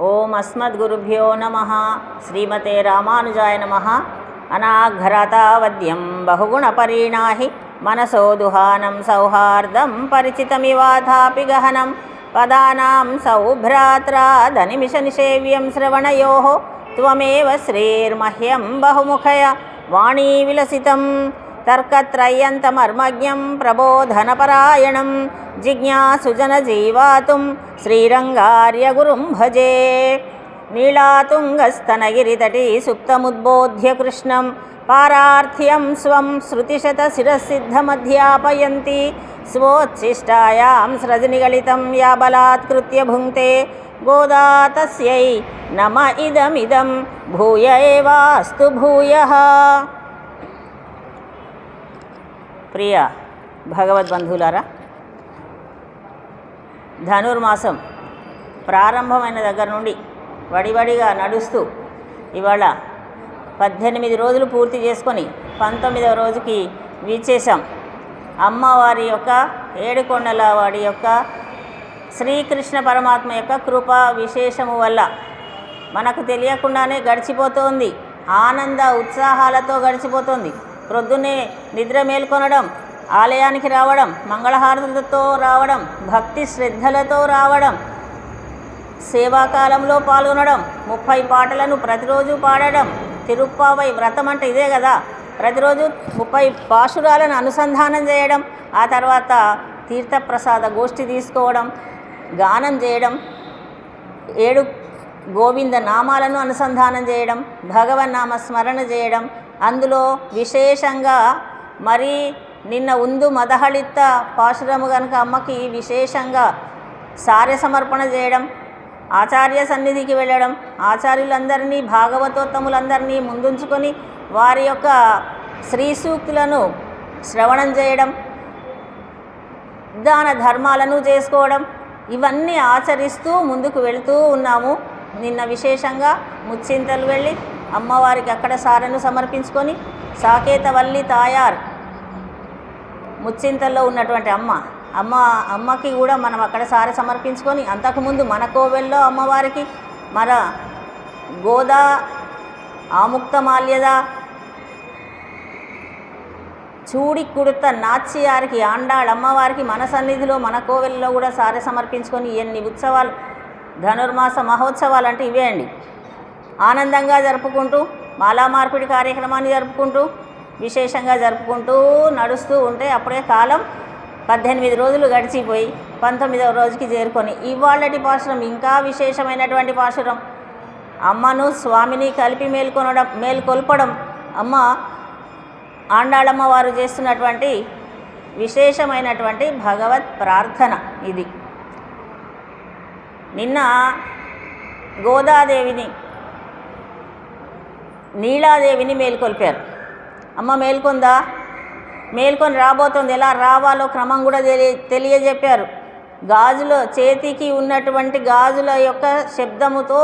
ఓం అస్మద్గురుభ్యో నమః. శ్రీమతే రామానుజాయ నమః. అనాఘ్రతావద్యం బహుగుణపరీణాహి మనసో దుహానం సౌహార్దం పరిచితమివాథాపి గహనం పదానాం సౌభ్రాత్రాదనిమిషనిషేవ్యం శ్రవణయోః త్వమేవ శ్రీర్మహ్యం బహుముఖయ వాణీ విలసితం తర్కత్రయంతమర్మజ్ఞం ప్రబోధనపరాయణం జిజ్ఞాసుజనజీవాతుం శ్రీరంగార్యగురుం భజే. నీళాతుంగస్తనగిరితటీ సుప్తముద్బోధ్య కృష్ణం పారార్థ్యం స్వం శృతిశతశిరసిద్ధమధ్యాపయంతి స్వోచ్ఛిష్టాయాం స్రజనిగళితం యా బలాత్కృత్య భుంక్తే గోదా తస్యై నమ ఇదమిదం భూయ ఏవాస్తు భూయః. ప్రియ భగవద్బంధువులారా, ధనుర్మాసం ప్రారంభమైన దగ్గర నుండి వడివడిగా నడుస్తూ ఇవాళ 18 రోజులు పూర్తి చేసుకొని 19వ రోజుకి వీచేశాం. అమ్మవారి యొక్క ఏడుకొండల వాడి యొక్క శ్రీకృష్ణ పరమాత్మ యొక్క కృపా విశేషము వల్ల మనకు తెలియకుండానే గడిచిపోతుంది. ఆనంద ఉత్సాహాలతో గడిచిపోతుంది. ప్రొద్దున్నే నిద్ర మేల్కొనడం, ఆలయానికి రావడం, మంగళహారతులతో రావడం, భక్తి శ్రద్ధలతో రావడం, సేవాకాలంలో పాల్గొనడం, 30 పాటలను ప్రతిరోజు పాడడం. తిరుప్పావై వ్రతం అంటే ఇదే కదా. ప్రతిరోజు 30 పాశురాలను అనుసంధానం చేయడం, ఆ తర్వాత తీర్థప్రసాద గోష్ఠి తీసుకోవడం, గానం చేయడం, 7 గోవింద నామాలను అనుసంధానం చేయడం, భగవన్నామ స్మరణ చేయడం. అందులో విశేషంగా మరి నిన్న ఉందు మదహళిత పాశురము కనుక అమ్మకి విశేషంగా సార్య సమర్పణ చేయడం, ఆచార్య సన్నిధికి వెళ్ళడం, ఆచార్యులందరినీ భాగవతోత్తములందరినీ ముందుంచుకొని వారి యొక్క శ్రీ సూక్తులను శ్రవణం చేయడం, దాన ధర్మాలను చేసుకోవడం, ఇవన్నీ ఆచరిస్తూ ముందుకు వెళుతూ ఉన్నాము. నిన్న విశేషంగా ముచ్చింతలు వెళ్ళి అమ్మవారికి అక్కడ సారెను సమర్పించుకొని సాకేతవల్లి తాయార్ ముచ్చింతల్లో ఉన్నటువంటి అమ్మకి కూడా మనం అక్కడ సారె సమర్పించుకొని, అంతకుముందు మన కోవెల్లో అమ్మవారికి మన గోదా ఆముక్తమాల్యద చూడి కుడుత నాచ్యారికి ఆండాళ్ అమ్మవారికి మన సన్నిధిలో మన కోవెల్లో కూడా సారె సమర్పించుకొని ఎన్ని ఉత్సవాలు, ధనుర్మాస మహోత్సవాలు అంటే ఇవే అండి. ఆనందంగా జరుపుకుంటూ మాలా మార్పిడి కార్యక్రమాన్ని జరుపుకుంటూ విశేషంగా జరుపుకుంటూ నడుస్తూ ఉంటే అప్పుడే కాలం 18 రోజులు గడిచిపోయి 19వ రోజుకి చేరుకొని ఇవాళటి పాశురం ఇంకా విశేషమైనటువంటి పాశురం. అమ్మను స్వామిని కలిపి మేల్కొల్పడం అమ్మ ఆండాళమ్మ వారు చేస్తున్నటువంటి విశేషమైనటువంటి భగవత్ ప్రార్థన ఇది. నిన్న గోదాదేవిని నీలాదేవిని మేల్కొల్పారు. అమ్మ మేల్కొందా, మేల్కొని రాబోతుంది, ఎలా రావాలో క్రమం కూడా తెలియజెప్పారు. గాజులో చేతికి ఉన్నటువంటి గాజుల యొక్క శబ్దముతో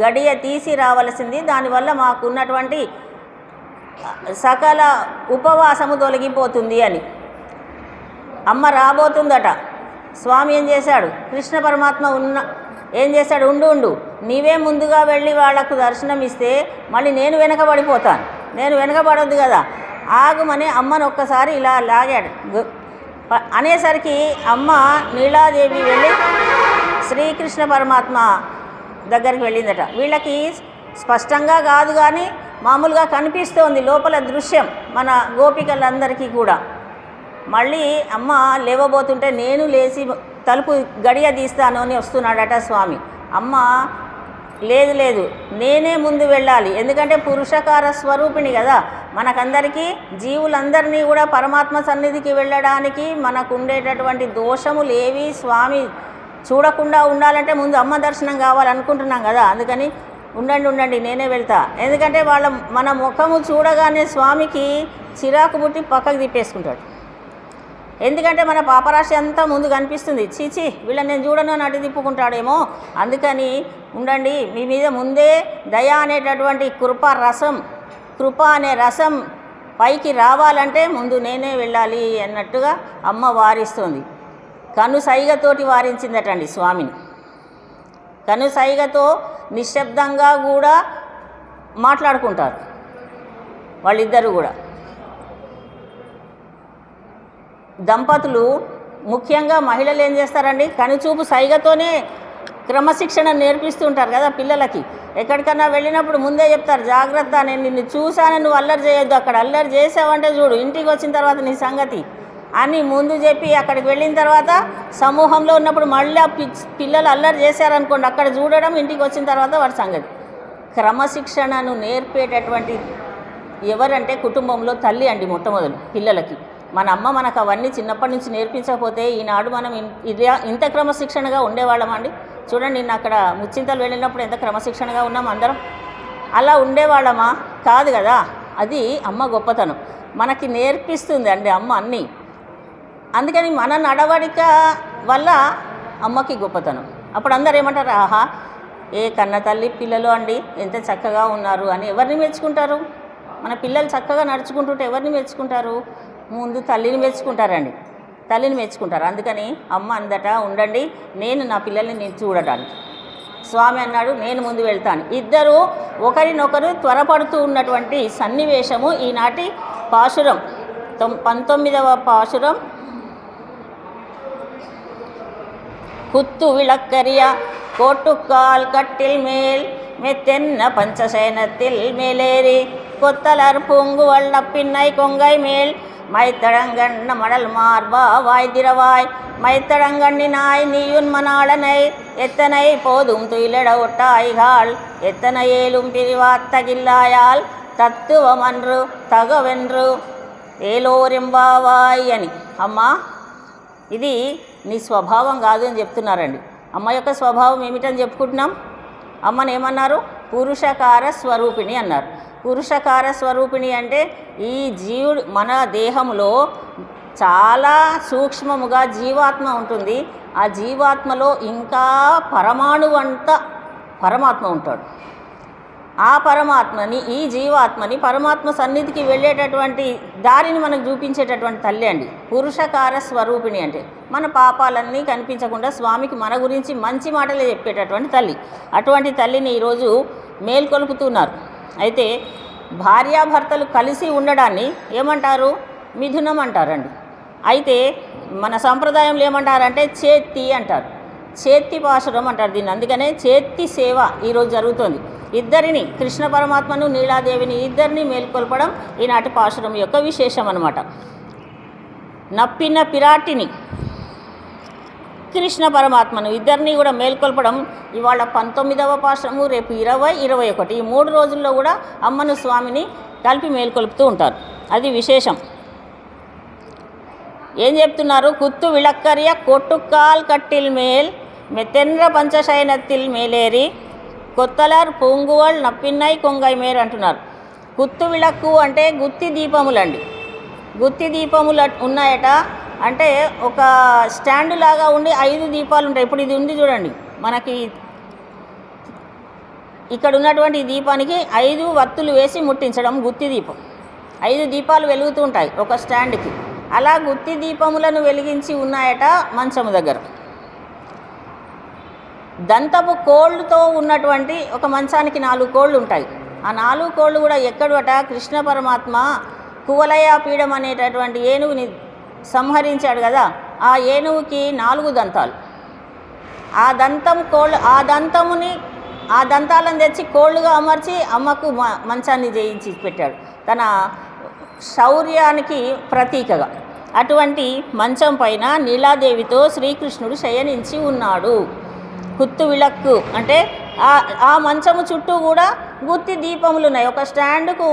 గడియ తీసి రావలసింది. దానివల్ల మాకు ఉన్నటువంటి సకల ఉపవాసము తొలగిపోతుంది అని అమ్మ రాబోతుందట. స్వామి ఏం చేశాడు, కృష్ణ పరమాత్మ ఏం చేశాడు, ఉండు నీవే ముందుగా వెళ్ళి వాళ్లకు దర్శనం ఇస్తే మళ్ళీ నేను వెనకబడిపోతాను, నేను వెనకబడొద్దు కదా, ఆగుమని అమ్మను ఒక్కసారి ఇలా లాగాడు. అనేసరికి అమ్మ నీలాదేవి వెళ్ళి శ్రీకృష్ణ పరమాత్మ దగ్గరికి వెళ్ళిందట. వీళ్ళకి స్పష్టంగా కాదు కానీ మామూలుగా కనిపిస్తోంది లోపల దృశ్యం మన గోపికలందరికీ కూడా. మళ్ళీ అమ్మ లేవబోతుంటే నేను లేచి తలుపు గడియ తీస్తాను అని వస్తున్నాడట స్వామి. అమ్మ లేదు నేనే ముందు వెళ్ళాలి, ఎందుకంటే పురుషకార స్వరూపిణి కదా. మనకందరికీ జీవులందరినీ కూడా పరమాత్మ సన్నిధికి వెళ్ళడానికి మనకు ఉండేటటువంటి దోషములు ఏవి స్వామి చూడకుండా ఉండాలంటే ముందు అమ్మ దర్శనం కావాలనుకుంటున్నాం కదా. అందుకని ఉండండి నేనే వెళ్తా, ఎందుకంటే మన ముఖము చూడగానే స్వామికి చిరాకు పుట్టి పక్కకు తిప్పేసుకుంటాడు. ఎందుకంటే మన పాపరాశి అంతా ముందు కనిపిస్తుంది. చీచి వీళ్ళని నేను చూడను అని అటు తిప్పుకుంటాడేమో. అందుకని ఉండండి, మీ మీద ముందే దయ అనేటటువంటి కృప అనే రసం పైకి రావాలంటే ముందు నేనే వెళ్ళాలి అన్నట్టుగా అమ్మ వారిస్తుంది. కను సైగతోటి వారించిందటండి స్వామిని. కనుసైగతో నిశ్శబ్దంగా కూడా మాట్లాడుకుంటారు వాళ్ళిద్దరూ కూడా. దంపతులు ముఖ్యంగా మహిళలు ఏం చేస్తారండి, కనుచూపు సైగతోనే క్రమశిక్షణ నేర్పిస్తుంటారు కదా పిల్లలకి. ఎక్కడికన్నా వెళ్ళినప్పుడు ముందే చెప్తారు, జాగ్రత్త, నేను నిన్ను చూశాను, నువ్వు అల్లరి చేయొద్దు, అక్కడ అల్లరి చేసావంటే చూడు ఇంటికి వచ్చిన తర్వాత నీ సంగతి అని ముందు చెప్పి, అక్కడికి వెళ్ళిన తర్వాత సమూహంలో ఉన్నప్పుడు మళ్ళీ పిల్లలు అల్లరి చేశారనుకోండి, అక్కడ చూడడం, ఇంటికి వచ్చిన తర్వాత వాడి సంగతి. క్రమశిక్షణను నేర్పేటటువంటి ఎవరంటే కుటుంబంలో తల్లి అండి మొట్టమొదలు పిల్లలకి. మన అమ్మ మనకు అవన్నీ చిన్నప్పటి నుంచి నేర్పించకపోతే ఈనాడు మనం ఇంత క్రమశిక్షణగా ఉండేవాళ్ళమండి. చూడండి, నిన్న అక్కడ ముచ్చింతలు వెళ్ళినప్పుడు ఎంత క్రమశిక్షణగా ఉన్నాం అందరం. అలా ఉండేవాళ్ళమా? కాదు కదా. అది అమ్మ గొప్పతనం, మనకి నేర్పిస్తుంది అండి అమ్మ అన్నీ. అందుకని మన నడవడిక వల్ల అమ్మకి గొప్పతనం. అప్పుడు అందరు ఏమంటారు, ఆహా ఏ కన్న తల్లి పిల్లలు అండి ఎంత చక్కగా ఉన్నారు అని. ఎవరిని మెచ్చుకుంటారు? మన పిల్లలు చక్కగా నడుచుకుంటుంటే ఎవరిని మెచ్చుకుంటారు? ముందు తల్లిని మెచ్చుకుంటారండి, తల్లిని మెచ్చుకుంటారు. అందుకని అమ్మ అందటా ఉండండి, నేను నా పిల్లల్ని నేను చూడటానికి. స్వామి అన్నాడు, నేను ముందు వెళ్తాను. ఇద్దరు ఒకరినొకరు త్వరపడుతూ ఉన్నటువంటి సన్నివేశము ఈనాటి పాశురం 19వ పాశురం. குத்து விளக்கரிய கோட்டுக்கால் கட்டில் மேல் மெத்தென்ன பஞ்சசேனத்தில் மேலேறி கொத்தலர் பூங்கு வண்ண பின்னை கொங்கை மேல் மைத்தடங்கண்ண மணல் மார்பா வாய்திரவாய் மைத்தடங்கண்ணினாய் நீயுன் மணாளனை எத்தனை போதும் துயிலட ஒட்டாய்காள் எத்தனை ஏலும் பிரிவாத்தகில்லாயால் తత్తువమన్రు తగవెన్రు ఏలోరెంబావాయ్ అని. అమ్మా, ఇది నీ స్వభావం కాదు అని చెప్తున్నారండి. అమ్మ యొక్క స్వభావం ఏమిటని చెప్పుకుంటున్నాం. అమ్మని ఏమన్నారు? పురుషకార స్వరూపిణి అన్నారు. పురుషకార స్వరూపిణి అంటే ఈ జీవుడు మన దేహంలో చాలా సూక్ష్మముగా జీవాత్మ ఉంటుంది. ఆ జీవాత్మలో ఇంకా పరమాణువు అంత పరమాత్మ ఉంటాడు. ఆ పరమాత్మని, ఈ జీవాత్మని పరమాత్మ సన్నిధికి వెళ్ళేటటువంటి దారిని మనకు చూపించేటటువంటి తల్లి అండి పురుషకార స్వరూపిణి. అంటే మన పాపాలన్నీ కనిపించకుండా స్వామికి మన గురించి మంచి మాటలే చెప్పేటటువంటి తల్లి. అటువంటి తల్లిని ఈరోజు మేల్కొల్పుతున్నారు. అయితే భార్యాభర్తలు కలిసి ఉండడాన్ని ఏమంటారు? మిథునం అంటారండి. అయితే మన సంప్రదాయంలో ఏమంటారంటే చేత్తి అంటారు, చేత్తి పాశురం అంటారు దీన్ని. అందుకనే చేత్తి సేవ ఈరోజు జరుగుతుంది. ఇద్దరిని, కృష్ణ పరమాత్మను నీలాదేవిని ఇద్దరిని మేల్కొల్పడం ఈనాటి పాశురం యొక్క విశేషం అన్నమాట. నప్పిన పిరాటిని కృష్ణ పరమాత్మను ఇద్దరిని కూడా మేల్కొల్పడం ఇవాళ 19వ పాశురము, రేపు 20, 21 ఈ 3 రోజుల్లో కూడా అమ్మను స్వామిని కలిపి మేల్కొల్పుతూ ఉంటారు. అది విశేషం. ఏం చెప్తున్నారు? కుత్తు విళక్కరియ కొట్టుకాల్ కట్టిల్ మేల్ మెత్తెండ్ర పంచశైనత్తిల్ మేలేరి కొత్తలర్ పూంగువల్ నప్పిన్నై కొంగై మేర్ అంటున్నారు. గుత్తు విளக்கு అంటే గుత్తి దీపములండి. గుత్తి దీపములు ఉన్నాయట. అంటే ఒక స్టాండ్ లాగా ఉండి 5 దీపాలు ఉంటాయి. ఇప్పుడు ఇది ఉంది చూడండి, మనకి ఇక్కడ ఉన్నటువంటి దీపానికి 5 వత్తులు వేసి ముట్టించడం గుత్తి దీపం. 5 దీపాలు వెలుగుతూ ఉంటాయి ఒక స్టాండ్కి. అలా గుత్తి దీపములను వెలిగించి ఉన్నాయట మంచము దగ్గర. దంతపు కోళ్ళుతో ఉన్నటువంటి ఒక మంచానికి 4 కోళ్ళు ఉంటాయి. ఆ 4 కోళ్ళు కూడా ఎక్కడట కృష్ణ పరమాత్మ కువలయాపీడం అనేటటువంటి ఏనుగుని సంహరించాడు కదా, ఆ ఏనుగుకి 4 దంతాలు. ఆ దంతాలను తెచ్చి కోళ్ళుగా అమర్చి అమ్మకు మంచాన్ని చేయించి పెట్టాడు, తన శౌర్యానికి ప్రతీకగా. అటువంటి మంచం పైన నీలాదేవితో శ్రీకృష్ణుడు శయనించి ఉన్నాడు. గుత్తు విளக்கு అంటే ఆ మంచము చుట్టూ కూడా గుత్తి దీపములు ఉన్నాయి. ఒక స్టాండ్కు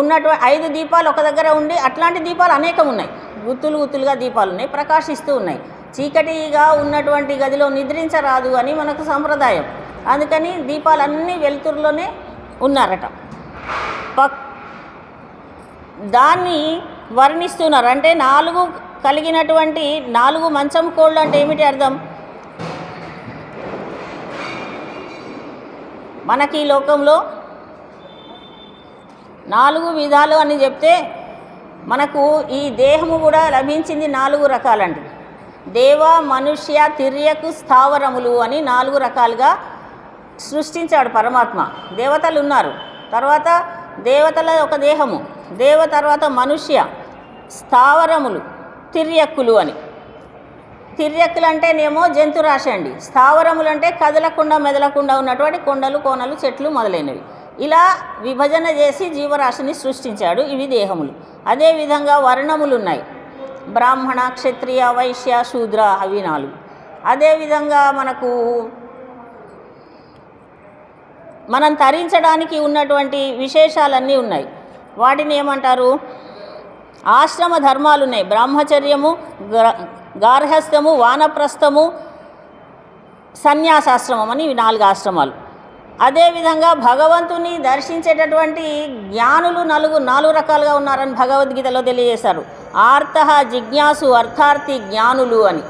ఉన్నటువంటి 5 దీపాలు ఒక దగ్గర ఉండి అట్లాంటి దీపాలు అనేకం ఉన్నాయి. గుత్తులుగా దీపాలు ఉన్నాయి, ప్రకాశిస్తూ ఉన్నాయి. చీకటిగా ఉన్నటువంటి గదిలో నిద్రించరాదు అని మనకు సంప్రదాయం. అందుకని దీపాలన్నీ వెలుతురులోనే ఉన్నారట. దాన్ని వర్ణిస్తున్నారు. అంటే 4 కలిగినటువంటి 4 మంచం కోళ్ళు అంటే ఏమిటి అర్థం? మనకి ఈ లోకంలో 4 విధాలు అని చెప్తే మనకు ఈ దేహము కూడా లభించింది 4 రకాలండి. దేవ, మనుష్య, తిర్యకు, స్థావరములు అని 4 రకాలుగా సృష్టించాడు పరమాత్మ. దేవతలు ఉన్నారు, తర్వాత దేవతల ఒక దేహము, తర్వాత మనుష్య, స్థావరములు, తిర్యక్కులు అని. తిర్యక్కులు అంటేనేమో జంతురాశి అండి, స్థావరములు అంటే కదలకుండా మెదలకుండా ఉన్నటువంటి కొండలు, కోనలు, చెట్లు మొదలైనవి. ఇలా విభజన చేసి జీవరాశిని సృష్టించాడు. ఇవి దేహములు. అదేవిధంగా వర్ణములు ఉన్నాయి, బ్రాహ్మణ, క్షత్రియ, వైశ్య, శూద్ర, అవి 4. అదేవిధంగా మనం తరించడానికి ఉన్నటువంటి విశేషాలన్నీ ఉన్నాయి. వాటిని ఏమంటారు? ఆశ్రమ ధర్మాలు ఉన్నాయి. బ్రహ్మచర్యము, గార్హస్థ్యము, వానప్రస్థము, సన్యాసాశ్రమం అని ఇవి 4 ఆశ్రమాలు. అదేవిధంగా భగవంతుని దర్శించేటటువంటి జ్ఞానులు 4 రకాలుగా ఉన్నారని భగవద్గీతలో తెలియజేశారు. ఆర్తః, జిజ్ఞాసు, అర్థార్థి, జ్ఞానులు అని.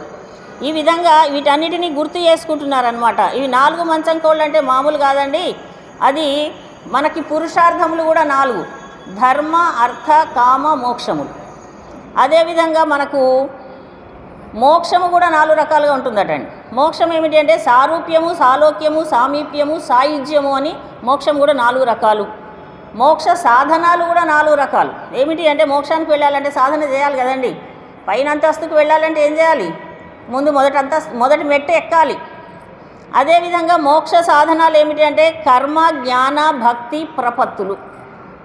ఈ విధంగా వీటన్నిటినీ గుర్తు చేసుకుంటున్నారనమాట. ఇవి 4 మంచం కోళ్ళు అంటే మామూలు కాదండి. అది మనకి పురుషార్థములు కూడా 4: ధర్మ, అర్థ, కామ, మోక్షములు. అదేవిధంగా మనకు మోక్షము కూడా 4 రకాలుగా ఉంటుందటండి. మోక్షం ఏమిటి అంటే సారూప్యము, సాలోక్యము, సామీప్యము, సాయుజ్యము అని మోక్షం కూడా 4 రకాలు. మోక్ష సాధనాలు కూడా 4 రకాలు. ఏమిటి అంటే మోక్షానికి వెళ్ళాలంటే సాధన చేయాలి కదండి. పైన అంతస్తుకు వెళ్ళాలంటే ఏం చేయాలి? ముందు మొదటి మెట్టు ఎక్కాలి. అదేవిధంగా మోక్ష సాధనాలు ఏమిటి అంటే కర్మ, జ్ఞాన, భక్తి, ప్రపత్తులు.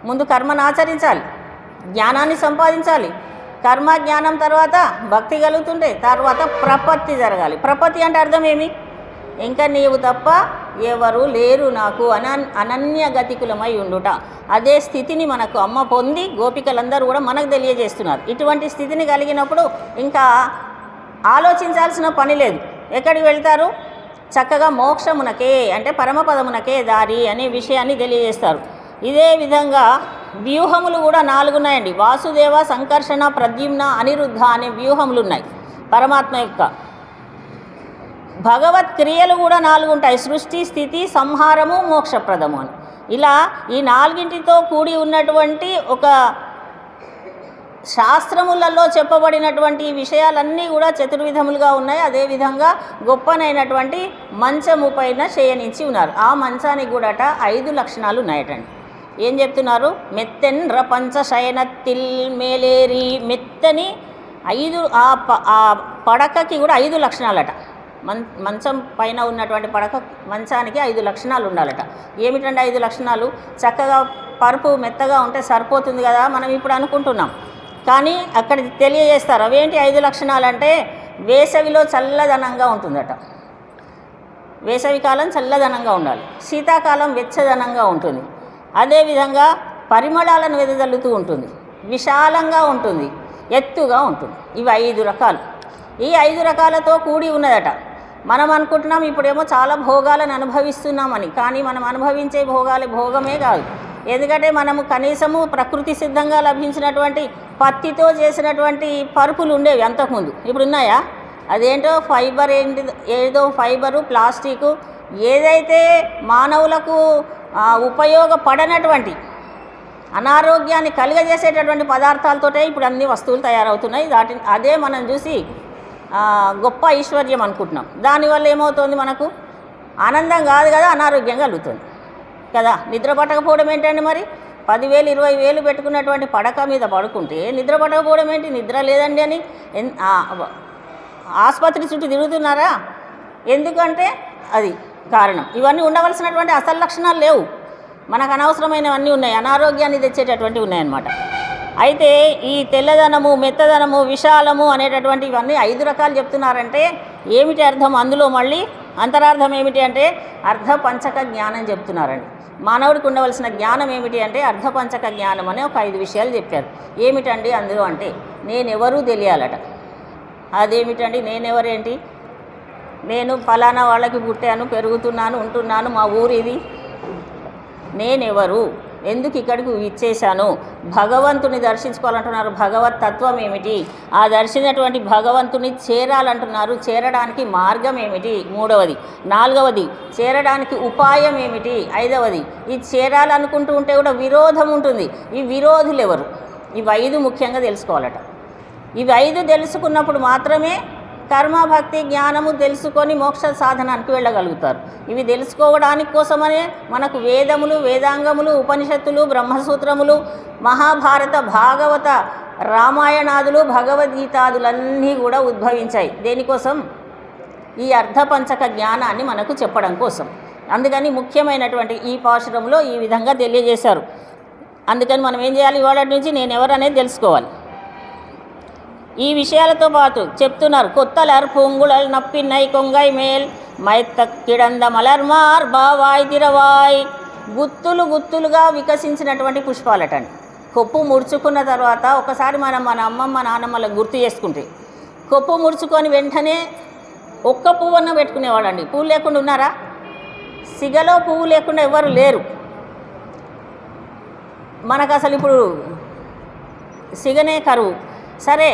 ముందు కర్మను ఆచరించాలి, జ్ఞానాన్ని సంపాదించాలి, కర్మ జ్ఞానం తర్వాత భక్తి కలుగుతుంటే తర్వాత ప్రపత్తి జరగాలి. ప్రపత్తి అంటే అర్థం ఏమి? ఇంకా నీవు తప్ప ఎవరు లేరు నాకు అనన్య గతికులమై ఉండుట. అదే స్థితిని మనకు అమ్మ పొంది గోపికలందరూ కూడా మనకు తెలియజేస్తున్నారు. ఇటువంటి స్థితిని కలిగినప్పుడు ఇంకా ఆలోచించాల్సిన పని లేదు. ఎక్కడికి వెళ్తారు? చక్కగా మోక్షమునకే అంటే పరమపదమునకే దారి అనే విషయాన్ని తెలియజేస్తారు. ఇదే విధంగా వ్యూహములు కూడా 4 ఉన్నాయండి. వాసుదేవ, సంకర్షణ, ప్రద్యుమ్న, అనిరుద్ధ అనే వ్యూహములు ఉన్నాయి పరమాత్మ యొక్క. భగవత్ క్రియలు కూడా 4 ఉంటాయి: సృష్టి, స్థితి, సంహారము, మోక్షప్రదము అని. ఇలా ఈ 4టితో కూడి ఉన్నటువంటి ఒక శాస్త్రములలో చెప్పబడినటువంటి విషయాలన్నీ కూడా చతుర్విధములుగా ఉన్నాయి. అదేవిధంగా గొప్పనైనటువంటి మంచము పైన శయనించి ఉన్నారు. ఆ మంచానికి కూడా 5 లక్షణాలు ఉన్నాయటండి. ఏం చెప్తున్నారు? మెత్తెన్ రపంచ శయనత్తిల్ మేలేరి. మెత్తని 5 ఆ పడకకి కూడా 5 లక్షణాలట. మంచం పైన ఉన్నటువంటి మంచానికి 5 లక్షణాలు ఉండాలట. ఏమిటంటే 5 లక్షణాలు? చక్కగా పరుపు మెత్తగా ఉంటే సరిపోతుంది కదా మనం ఇప్పుడు అనుకుంటున్నాం, కానీ అక్కడ తెలియజేస్తారు. అవేంటి 5 లక్షణాలు అంటే వేసవిలో చల్లదనంగా ఉంటుందట, వేసవికాలం చల్లదనంగా ఉండాలి, శీతాకాలం వెచ్చదనంగా ఉంటుంది, అదేవిధంగా పరిమళాలను వెదజల్లుతూ ఉంటుంది, విశాలంగా ఉంటుంది, ఎత్తుగా ఉంటుంది. ఇవి 5 రకాలు. ఈ 5 రకాలతో కూడి ఉన్నదట. మనం అనుకుంటున్నాం ఇప్పుడేమో చాలా భోగాలను అనుభవిస్తున్నామని, కానీ మనం అనుభవించే భోగమే కాదు. ఎందుకంటే మనము కనీసము ప్రకృతి సిద్ధంగా లభించినటువంటి పత్తితో చేసినటువంటి పరుపులు ఉండేవి అంతకుముందు, ఇప్పుడు ఉన్నాయా? అదేంటో ఫైబర్, ఏదో ఫైబరు, ప్లాస్టికు, ఏదైతే మానవులకు ఉపయోగపడనటువంటి అనారోగ్యాన్ని కలుగజేసేటటువంటి పదార్థాలతోటే ఇప్పుడు అన్ని వస్తువులు తయారవుతున్నాయి. అదే మనం చూసి గొప్ప ఐశ్వర్యం అనుకుంటున్నాం. దానివల్ల ఏమవుతుంది? మనకు ఆనందం కాదు కదా, అనారోగ్యం కలుగుతుంది కదా. నిద్ర పట్టకపోవడం ఏంటండి? మరి 10,000 20,000 పెట్టుకున్నటువంటి పడక మీద పడుకుంటే నిద్ర పట్టకపోవడం ఏంటి? నిద్ర లేదండి అని ఆసుపత్రి చుట్టూ తిరుగుతున్నారా? ఎందుకంటే అది కారణం. ఇవన్నీ ఉండవలసినటువంటి అసలు లక్షణాలు లేవు, మనకు అనవసరమైనవన్నీ ఉన్నాయి, అనారోగ్యాన్ని తెచ్చేటటువంటి ఉన్నాయన్నమాట. అయితే ఈ తెల్లదనము, మెత్తదనము, విశాలము అనేటటువంటి ఇవన్నీ 5 రకాలు చెప్తున్నారంటే ఏమిటి అర్థం? అందులో మళ్ళీ అంతరార్థం ఏమిటి అంటే అర్ధపంచక జ్ఞానం చెప్తున్నారండి. మానవుడికి ఉండవలసిన జ్ఞానం ఏమిటి అంటే అర్ధపంచక జ్ఞానం అనే ఒక 5 విషయాలు చెప్పారు. ఏమిటండి అందులో అంటే నేనెవరూ తెలియాలట. అదేమిటండి నేనెవరేంటి? నేను ఫలానా వాళ్ళకి పుట్టాను, పెరుగుతున్నాను, ఉంటున్నాను, మా ఊరు ఇది, నేనెవరు, ఎందుకు ఇక్కడికి ఇచ్చేశాను, భగవంతుని దర్శించుకోవాలంటున్నారు, భగవత్ తత్వం ఏమిటి, ఆ దర్శించినటువంటి భగవంతుని చేరాలంటున్నారు, చేరడానికి మార్గం ఏమిటి, 3వది, 4వది చేరడానికి ఉపాయం ఏమిటి, 5వది. ఇది చేరాలనుకుంటూ ఉంటే కూడా విరోధం ఉంటుంది, ఈ విరోధులు ఎవరు, ఇవి 5 ముఖ్యంగా తెలుసుకోవాలట. ఇవి 5 తెలుసుకున్నప్పుడు మాత్రమే కర్మ భక్తి జ్ఞానము తెలుసుకొని మోక్ష సాధనానికి వెళ్ళగలుగుతారు. ఇవి తెలుసుకోవడానికి కోసమనే మనకు వేదములు, వేదాంగములు, ఉపనిషత్తులు, బ్రహ్మసూత్రములు, మహాభారత, భాగవత, రామాయణాదులు, భగవద్గీతాదులన్నీ కూడా ఉద్భవించాయి. దేనికోసం? ఈ అర్ధపంచక జ్ఞానాన్ని మనకు చెప్పడం కోసం. అందుకని ముఖ్యమైనటువంటి ఈ పాశురంలో ఈ విధంగా తెలియజేశారు. అందుకని మనం ఏం చేయాలి? ఇవాళ నుంచి నేను ఎవరనేది తెలుసుకోవాలి. ఈ విషయాలతో పాటు చెప్తున్నారు. కొత్తలర్ పొంగుళల్ నప్పిన్నై కొంగై మేల్ మైత్త కిడంద మలర్మార్ బావాయ్ తిరవాయ్. గుత్తులు గుత్తులుగా వికసించినటువంటి పుష్పాలటండి. కొప్పు ముడుచుకున్న తర్వాత ఒకసారి మన అమ్మమ్మ నాన్నమ్మలకు గుర్తు చేసుకుంటే, కొప్పు ముడుచుకొని వెంటనే ఒక్క పువ్వన్న పెట్టుకునేవాడండి. పువ్వు లేకుండా ఉన్నారా? సిగలో పువ్వు లేకుండా ఎవరు లేరు. మనకు అసలు ఇప్పుడు సిగనే కరువు. సరే,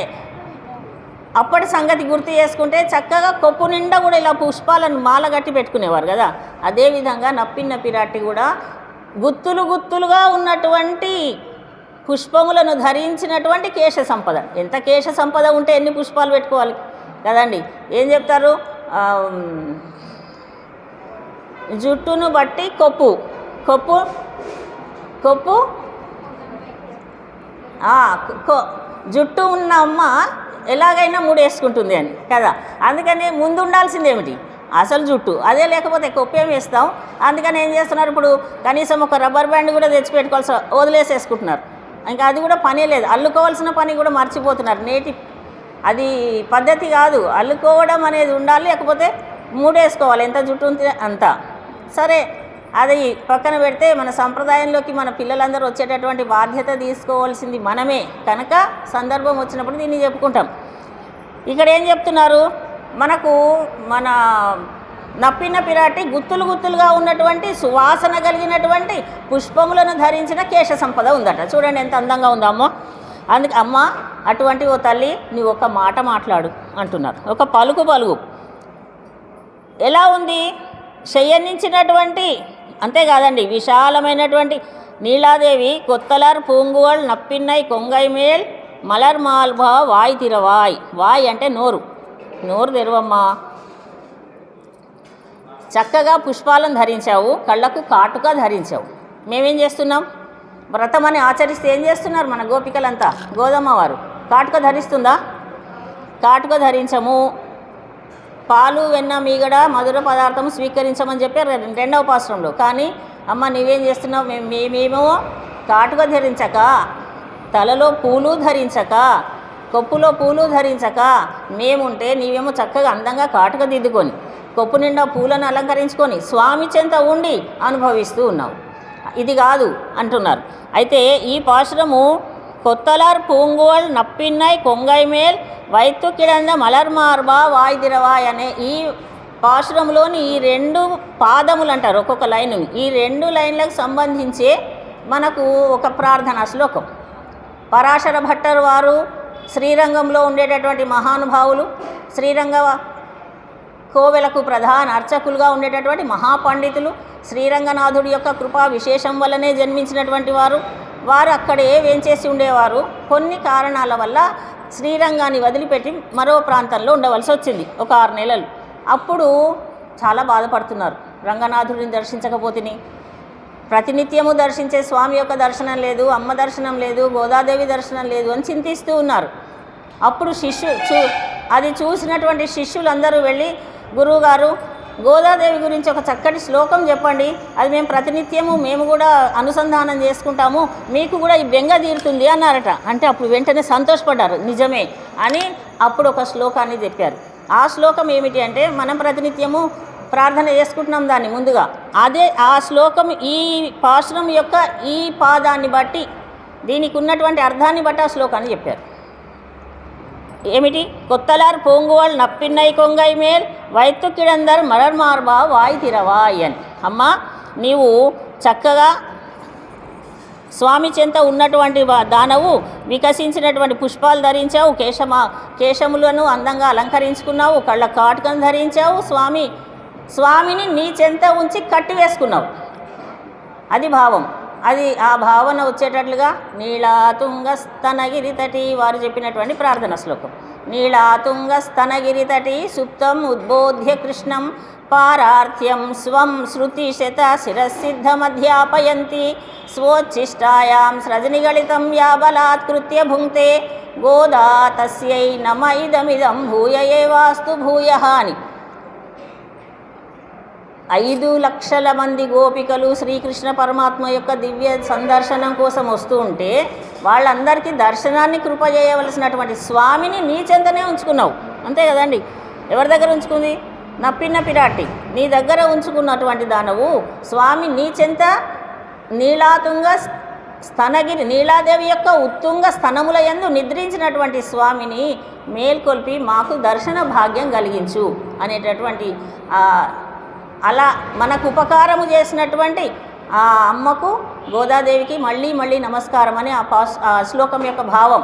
అప్పటి సంగతి గుర్తు చేసుకుంటే చక్కగా కొప్పు నిండా కూడా ఇలా పుష్పాలను మాలగట్టి పెట్టుకునేవారు కదా. అదేవిధంగా నప్పిన్న పిరాటి కూడా గుత్తులు గుత్తులుగా ఉన్నటువంటి పుష్పములను ధరించినటువంటి కేశ సంపద. ఎంత కేశ సంపద ఉంటే ఎన్ని పుష్పాలు పెట్టుకోవాలి కదండి. ఏం చెప్తారు? జుట్టును బట్టి కొప్పు కొప్పు కొప్పు జుట్టు ఉన్న అమ్మ ఎలాగైనా మూడేసుకుంటుంది అని కదా. అందుకని ముందు ఉండాల్సింది ఏమిటి? అసలు జుట్టు. అదే లేకపోతే కొప్పేం వేస్తాం. అందుకని ఏం చేస్తున్నారు? ఇప్పుడు కనీసం ఒక రబ్బర్ బ్యాండ్ కూడా తెచ్చిపెట్టుకోవాల్సి వదిలేసేసుకుంటున్నారు. ఇంకా అది కూడా పనే లేదు. అల్లుకోవాల్సిన పని కూడా మర్చిపోతున్నారు. అది పద్ధతి కాదు. అల్లుకోవడం అనేది ఉండాలి, లేకపోతే మూడేసుకోవాలి. ఎంత జుట్టు ఉంటే అంత. సరే, అది పక్కన పెడితే మన సంప్రదాయంలోకి మన పిల్లలందరూ వచ్చేటటువంటి బాధ్యత తీసుకోవాల్సింది మనమే కనుక సందర్భం వచ్చినప్పుడు దీన్ని చెప్పుకుంటాం. ఇక్కడ ఏం చెప్తున్నారు? మనకు మన నప్పిన పిరాటి గుత్తులు గుత్తులుగా ఉన్నటువంటి సువాసన కలిగినటువంటి పుష్పములను ధరించిన కేశ సంపద ఉందట. చూడండి ఎంత అందంగా ఉందో అమ్మ. అందుకే అమ్మ, అటువంటి ఓ తల్లి నీవు ఒక మాట మాట్లాడు అంటున్నారు. ఒక పలుకు ఎలా ఉంది? శయనించినటువంటి, అంతేకాదండి, విశాలమైనటువంటి నీలాదేవి కొత్తలర్ పూంగువల్ నప్పిన్నై కొంగై మేల్ మలర్ మాల్భా వాయ్ తిరవాయ్. వాయ్ అంటే నోరు. నోరు తెరువమ్మా. చక్కగా పుష్పాలను ధరించావు, కళ్ళకు కాటుక ధరించావు. మేమేం చేస్తున్నాం? వ్రతమని ఆచరిస్తే ఏం చేస్తున్నారు మన గోపికలంతా? గోదమ్మ వారు కాటుక ధరిస్తుందా? కాటుక ధరించము. పాలు, వెన్న, మీగడ, మధుర పదార్థము స్వీకరించమని చెప్పారు రెండవ పాశ్రంలో. కానీ అమ్మ నీవేం చేస్తున్నావు? మేమేమో కాటుక ధరించక, తలలో పూలు ధరించక, కొప్పులో పూలు ధరించక మేముంటే నీవేమో చక్కగా అందంగా కాటుక దిద్దుకొని కొప్పు నిండా పూలను అలంకరించుకొని స్వామి చెంత ఉండి అనుభవిస్తూ ఉన్నావు. ఇది కాదు అంటున్నారు. అయితే ఈ పాశ్రము కొత్తలార్ పూంగువల్ నప్పిన్నై కొంగై మేల్ వైత్తు కిడంద మలర్ మార్బా వాయిదిరవాయ్ అనే ఈ పాశ్రములోని ఈ రెండు పాదములు అంటారు ఒక్కొక్క లైను. ఈ రెండు లైన్లకు సంబంధించే మనకు ఒక ప్రార్థనా శ్లోకం. పరాశర భట్టర్ వారు శ్రీరంగంలో ఉండేటటువంటి మహానుభావులు, శ్రీరంగ కోవెలకు ప్రధాన అర్చకులుగా ఉండేటటువంటి మహాపండితులు, శ్రీరంగనాథుడి యొక్క కృపా విశేషం వల్లనే జన్మించినటువంటి వారు అక్కడే వేంచేసి ఉండేవారు. కొన్ని కారణాల వల్ల శ్రీరంగాన్ని వదిలిపెట్టి మరో ప్రాంతంలో ఉండవలసి వచ్చింది ఒక 6 నెలలు. అప్పుడు చాలా బాధపడుతున్నారు. రంగనాథుడిని దర్శించకపోతిని, ప్రతినిత్యము దర్శించే స్వామి యొక్క దర్శనం లేదు, అమ్మ దర్శనం లేదు, గోదాదేవి దర్శనం లేదు అని చింతిస్తూ ఉన్నారు. అప్పుడు అది చూసినటువంటి శిష్యులందరూ వెళ్ళి, గురువుగారు గోదాదేవి గురించి ఒక చక్కటి శ్లోకం చెప్పండి, అది మేము ప్రతినిత్యము మేము కూడా అనుసంధానం చేసుకుంటాము, మీకు కూడా ఈ బెంగ తీరుతుంది అన్నారట. అంటే అప్పుడు వెంటనే సంతోషపడ్డారు. నిజమే అని అప్పుడు ఒక శ్లోకాన్ని చెప్పారు. ఆ శ్లోకం ఏమిటి అంటే, మనం ప్రతినిత్యము ప్రార్థన చేసుకుంటున్నాం దాన్ని ముందుగా. అదే ఆ శ్లోకం ఈ పాశ్రం యొక్క ఈ పాదాన్ని బట్టి, దీనికి ఉన్నటువంటి అర్థాన్ని బట్టి ఆ శ్లోకాన్ని చెప్పారు. ఏమిటి? కొత్తలార్ పూంగువల్ నప్పిన్నై కొంగై మేల్ వైత్తు కిడందర్ మలర్ మార్బా వాయ్ తిరవాయ్ అని. అమ్మ, నీవు చక్కగా స్వామి చెంత ఉన్నటువంటి దానవు, వికసించినటువంటి పుష్పాలు ధరించావు, కేశములను అందంగా అలంకరించుకున్నావు, కళ్ళ కాటుకను ధరించావు, స్వామిని నీ చెంత ఉంచి కట్టి వేసుకున్నావు. అది భావం. అది ఆ భావన వచ్చేటట్లుగా నీళాతుంగ స్తనగిరి తటి వారు చెప్పినటువంటి ప్రార్థన శ్లోకం. నీళాతుంగస్తనగిరితటీ సుప్తం ఉద్బోధ్య కృష్ణం పారార్థ్యం స్వం శృతిశత శిరసిద్ధమధ్యాపయంతి స్వోచ్ఛిష్టాయాం సృజనిగళితం యా బలాత్కృత్య భుంక్తే గోదా తస్యై నమ ఇదమిదం భూయ ఏవాస్తు భూయః అని 5 లక్షల మంది గోపికలు శ్రీకృష్ణ పరమాత్మ యొక్క దివ్య సందర్శనం కోసం వస్తూ ఉంటే వాళ్ళందరికీ దర్శనాన్ని కృప చేయవలసినటువంటి స్వామిని నీ చెంతనే ఉంచుకున్నావు, అంతే కదండి. ఎవరి దగ్గర ఉంచుకుంది? నప్పిన పిరాటి నీ దగ్గర ఉంచుకున్నటువంటి దానవు స్వామి నీ చెంత నీలాతుంగ స్తనగిరి నీలాదేవి యొక్క ఉత్తుంగ స్తనముల యందు నిద్రించినటువంటి స్వామిని మేల్కొల్పి మాకు దర్శన భాగ్యం కలిగించు అనేటటువంటి అలా మనకు ఉపకారము చేసినటువంటి ఆ అమ్మకు గోదాదేవికి మళ్ళీ మళ్ళీ నమస్కారం అని ఆ శ్లోకం యొక్క భావం.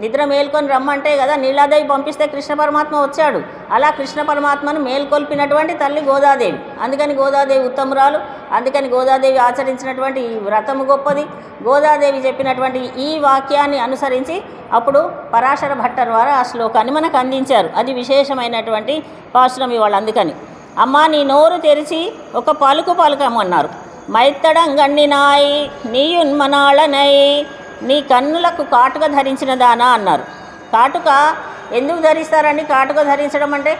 నిద్ర మేల్కొని రమ్మంటే కదా నీలాదేవి పంపిస్తే కృష్ణ పరమాత్మ వచ్చాడు. అలా కృష్ణ పరమాత్మను మేల్కొల్పినటువంటి తల్లి గోదాదేవి. అందుకని గోదాదేవి ఉత్తమురాలు. అందుకని గోదాదేవి ఆచరించినటువంటి ఈ వ్రతము గొప్పది. గోదాదేవి చెప్పినటువంటి ఈ వాక్యాన్ని అనుసరించి అప్పుడు పరాశర భట్ట ద్వారా ఆ శ్లోకాన్ని మనకు అందించారు. అది విశేషమైనటువంటి పాశ్రం ఇవాళ. అందుకని అమ్మా నీ నోరు తెరిచి ఒక పలుకు పలుకమన్నారు. మైత్తడంగండినాయి నీయున్మనాళనై నీ కన్నులకు కాటుక ధరించిన దానా అన్నారు. కాటుక ఎందుకు ధరిస్తారండి? కాటుక ధరించడం అంటే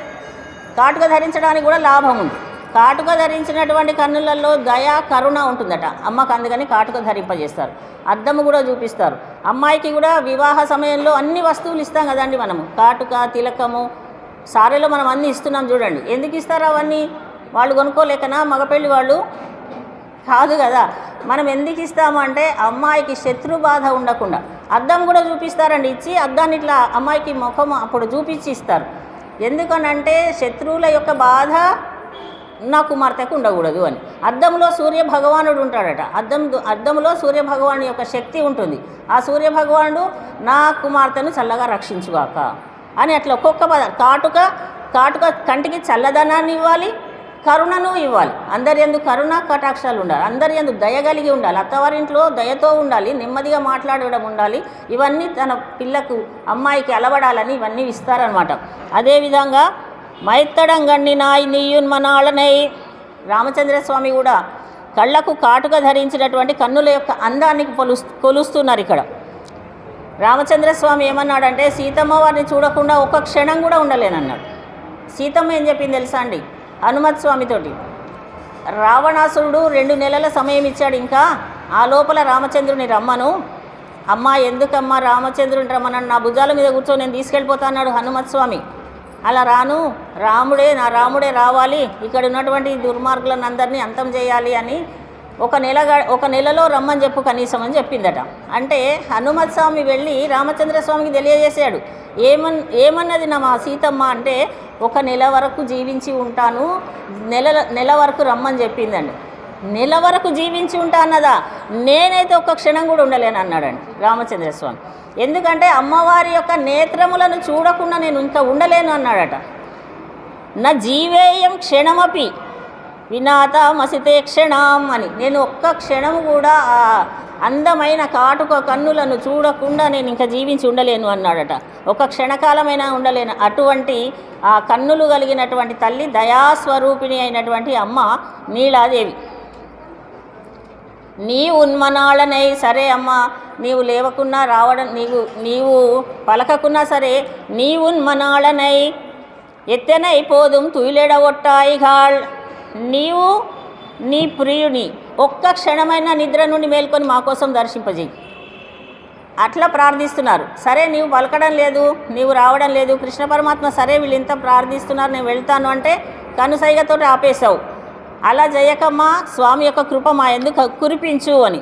కాటుక ధరించడానికి కూడా లాభం ఉంది. కాటుక ధరించినటువంటి కన్నులలో దయ కరుణ ఉంటుందట అమ్మకు. అందుకని కాటుక ధరింపజేస్తారు. అద్దము కూడా చూపిస్తారు. అమ్మాయికి కూడా వివాహ సమయంలో అన్ని వస్తువులు ఇస్తాం కదండి మనము. కాటుక, తిలకము, సారెలో మనం అన్నీ ఇస్తున్నాం చూడండి. ఎందుకు ఇస్తారు అవన్నీ? వాళ్ళు కొనుక్కోలేకనా? మగపెళ్ళి వాళ్ళు కాదు కదా. మనం ఎందుకు ఇస్తాము అంటే అమ్మాయికి శత్రు బాధ ఉండకుండా. అద్దం కూడా చూపిస్తారండి. ఇచ్చి అద్దాన్ని ఇట్లా అమ్మాయికి ముఖం అప్పుడు చూపించి ఇస్తారు. ఎందుకనంటే శత్రువుల యొక్క బాధ నా కుమార్తెకు ఉండకూడదు అని. అద్దంలో సూర్య భగవానుడు ఉంటాడట. అద్దంలో సూర్య భగవాను యొక్క శక్తి ఉంటుంది. ఆ సూర్య భగవానుడు నా కుమార్తెను చల్లగా రక్షించుగాక అని అట్లా ఒక్కొక్క కాటుక కంటికి చల్లదనాన్ని ఇవ్వాలి, కరుణను ఇవ్వాలి. అందరి యందు కరుణ కటాక్షాలు ఉండాలి. అందరి యందు దయ కలిగి ఉండాలి. అత్తవారింట్లో దయతో ఉండాలి, నెమ్మదిగా మాట్లాడడం ఉండాలి. ఇవన్నీ తన పిల్లకు అమ్మాయికి అలవడాలని ఇవన్నీ ఇస్తారనమాట. అదేవిధంగా మైత్తడంగండినాయి నీయున్మనాళనై రామచంద్రస్వామి కూడా కళ్ళకు కాటుక ధరించినటువంటి కన్నుల యొక్క అందానికి కొలుస్తున్నారు ఇక్కడ. రామచంద్రస్వామి ఏమన్నాడంటే సీతమ్మ వారిని చూడకుండా ఒక్క క్షణం కూడా ఉండలేనన్నాడు. సీతమ్మ ఏం చెప్పింది తెలుసా అండి? హనుమత్ స్వామితోటి రావణాసురుడు 2 నెలల సమయం ఇచ్చాడు. ఇంకా ఆ లోపల రామచంద్రుని రమ్మను. అమ్మ ఎందుకమ్మా రామచంద్రుని రమ్మన్నాడు? నా భుజాల మీద కూర్చో, నేను తీసుకెళ్ళిపోతా అన్నాడు హనుమత్ స్వామి. అలా రాను, రాముడే రావాలి, ఇక్కడ ఉన్నటువంటి దుర్మార్గులను అందరినీ అంతం చేయాలి అని ఒక నెలలో రమ్మని చెప్పు కనీసం అని చెప్పిందట. అంటే హనుమత్ స్వామి వెళ్ళి రామచంద్రస్వామికి తెలియజేశాడు. ఏమన్నది మా సీతమ్మ అంటే 1 నెల వరకు జీవించి ఉంటాను, నెల వరకు రమ్మని చెప్పిందండి. నెల వరకు జీవించి ఉంటా అన్నదా? నేనైతే ఒక్క క్షణం కూడా ఉండలేను అన్నాడండి రామచంద్రస్వామి. ఎందుకంటే అమ్మవారి యొక్క నేత్రములను చూడకుండా నేను ఇంకా ఉండలేను అన్నాడట. నా జీవేయం క్షణమపి వినాత మసితే క్షణం అని. నేను ఒక్క క్షణము కూడా ఆ అందమైన కాటుక కన్నులను చూడకుండా నేను ఇంకా జీవించి ఉండలేను అన్నాడట. ఒక క్షణకాలమైనా ఉండలేను. అటువంటి ఆ కన్నులు కలిగినటువంటి తల్లి దయాస్వరూపిణి అయినటువంటి అమ్మ నీలాదేవి. నీ ఉన్మనాళనై సరే అమ్మ, నీవు లేవకున్నా రావడం, నీవు పలకకున్నా సరే నీ ఉన్మనాళనై ఎత్తెనై పోదుం తుయిలెడగొట్టాయిగాళ్. నీవు నీ ప్రియుని ఒక్క క్షణమైన నిద్ర నుండి మేల్కొని మా కోసం దర్శింపజేయి అట్లా ప్రార్థిస్తున్నారు. సరే నీవు పలకడం లేదు, నీవు రావడం లేదు. కృష్ణ పరమాత్మ సరే వీళ్ళు ఇంత ప్రార్థిస్తున్నారు, నేను వెళ్తాను అంటే కనుసైగతో ఆపేశావు. అలా చేయకమ్మా, స్వామి యొక్క కృప మా ఎందుకు కురిపించు అని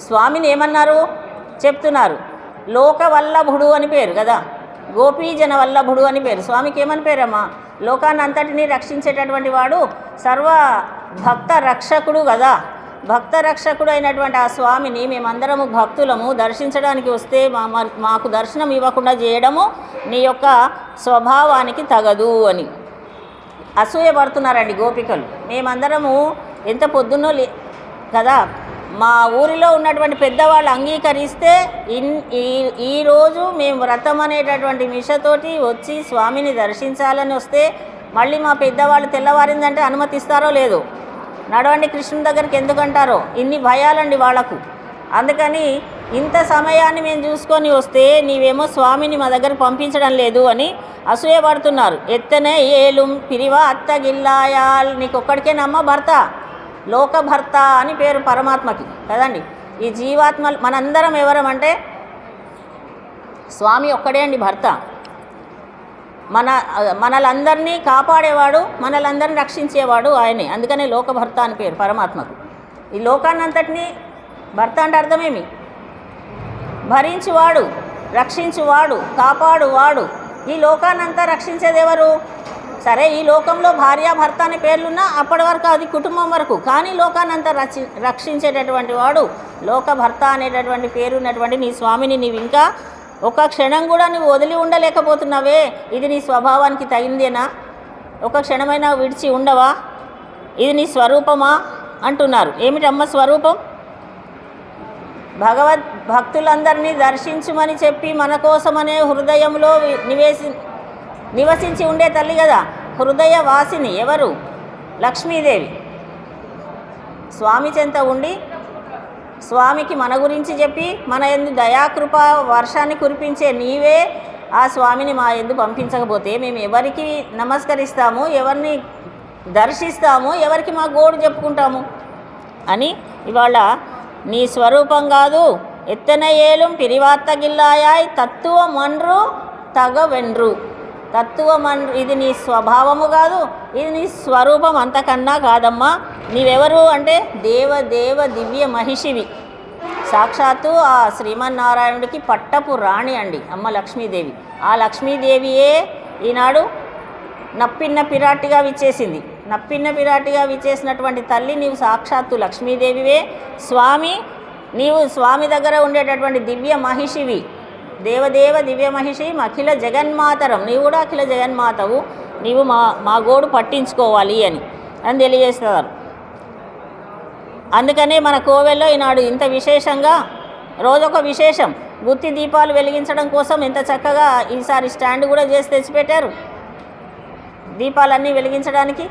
స్వామిని ఏమన్నారు చెప్తున్నారు. లోకవల్లభుడు అని పేరు కదా, గోపీజన వల్లభుడు అని పేరు. స్వామికి ఏమని పేరమ్మా? లోకాన్ని అంతటినీ రక్షించేటటువంటి వాడు, సర్వ భక్త రక్షకుడు కదా. భక్త రక్షకుడు అయినటువంటి ఆ స్వామిని మేమందరము భక్తులము దర్శించడానికి వస్తే మాకు దర్శనం ఇవ్వకుండా చేయడము నీ యొక్క స్వభావానికి తగదు అని అసూయ పడుతున్నారండి గోపికలు. మేమందరము ఎంత పొద్దున్నో కదా మా ఊరిలో ఉన్నటువంటి పెద్దవాళ్ళు అంగీకరిస్తే ఈరోజు మేము వ్రతం అనేటటువంటి మిషతోటి వచ్చి స్వామిని దర్శించాలని వస్తే మళ్ళీ మా పెద్దవాళ్ళు తెల్లవారిందంటే అనుమతిస్తారో లేదో, నడవండి కృష్ణుని దగ్గరికి ఎందుకంటారో, ఇన్ని భయాలండి వాళ్లకు. అందుకని ఇంత సమయాన్ని మేము చూసుకొని వస్తే నీవేమో స్వామిని మా దగ్గర పంపించడం లేదు అని అసూయపడుతున్నారు. ఎత్తనే ఏలుం పిరివా అత్తగిల్లాయాల్, నీకు ఒక్కడికేనమ్మ భర్త, లోక భర్త అని పేరు పరమాత్మకి కదండి. ఈ జీవాత్మ మనందరం ఎవరమంటే స్వామి ఒక్కడే అండి భర్త. మనలందరినీ కాపాడేవాడు, మనలందరినీ రక్షించేవాడు ఆయనే. అందుకనే లోకభర్త అని పేరు పరమాత్మకు. ఈ లోకాన్నంతటినీ భర్త అంటే అర్థమేమి? భరించువాడు, రక్షించువాడు, కాపాడువాడు. ఈ లోకాన్నంతా రక్షించేది ఎవరు? సరే, ఈ లోకంలో భార్య భర్త అనే పేర్లున్నా అప్పటి వరకు అది కుటుంబం వరకు, కానీ లోకాన్నంతా రక్షించేటటువంటి వాడు లోకభర్త అనేటటువంటి పేరున్నటువంటి నీ స్వామిని నీవు ఇంకా ఒక క్షణం కూడా నువ్వు వదిలి ఉండలేకపోతున్నావే. ఇది నీ స్వభావానికి తగిందేనా? ఒక క్షణమైనా విడిచి ఉండవా? ఇది నీ స్వరూపమా అంటున్నారు. ఏమిటమ్మ స్వరూపం? భక్తులందరినీ దర్శించుమని చెప్పి మన కోసమనే హృదయంలో నివసించి ఉండే తల్లి కదా, హృదయ వాసిని ఎవరు? లక్ష్మీదేవి. స్వామి చెంత ఉండి స్వామికి మన గురించి చెప్పి మన యందు దయాకృప వర్షాన్ని కురిపించే నీవే ఆ స్వామిని మా యందు పంపించకపోతే మేము ఎవరికి నమస్కరిస్తాము, ఎవరిని దర్శిస్తాము, ఎవరికి మా గోడు చెప్పుకుంటాము అని ఇవాళ నీ స్వరూపం కాదు. ఎత్తన ఏలుం పిరివాత్తగిల్లాయాయ్ తత్తువ మన్రు తగవెండ్రు. తత్వమన్రు ఇది నీ స్వభావము కాదు, ఇది నీ స్వరూపం అంతకన్నా కాదమ్మా. నీవెవరు అంటే దేవ దివ్య మహిషివి. సాక్షాత్తు ఆ శ్రీమన్నారాయణుడికి పట్టపు రాణి అండి అమ్మ లక్ష్మీదేవి. ఆ లక్ష్మీదేవియే ఈనాడు నప్పిన్న పిరాటిగా విచ్చేసింది. నప్పిన్న పిరాటిగా విచ్చేసినటువంటి తల్లి నీవు సాక్షాత్తు లక్ష్మీదేవివే. స్వామి నీవు స్వామి దగ్గర ఉండేటటువంటి దివ్య మహిషివి. దేవదేవ దివ్య మహిషి అఖిల జగన్మాతరం. నీవు కూడా అఖిల జగన్మాతవు. నీవు మా గోడు పట్టించుకోవాలి అని తెలియజేస్తారు. అందుకనే మన కోవెల్లో ఈనాడు ఇంత విశేషంగా రోజొక విశేషం. గుత్తి దీపాలు వెలిగించడం కోసం ఎంత చక్కగా ఈసారి స్టాండ్ కూడా చేసి తెచ్చిపెట్టారు. దీపాలన్నీ వెలిగించడానికి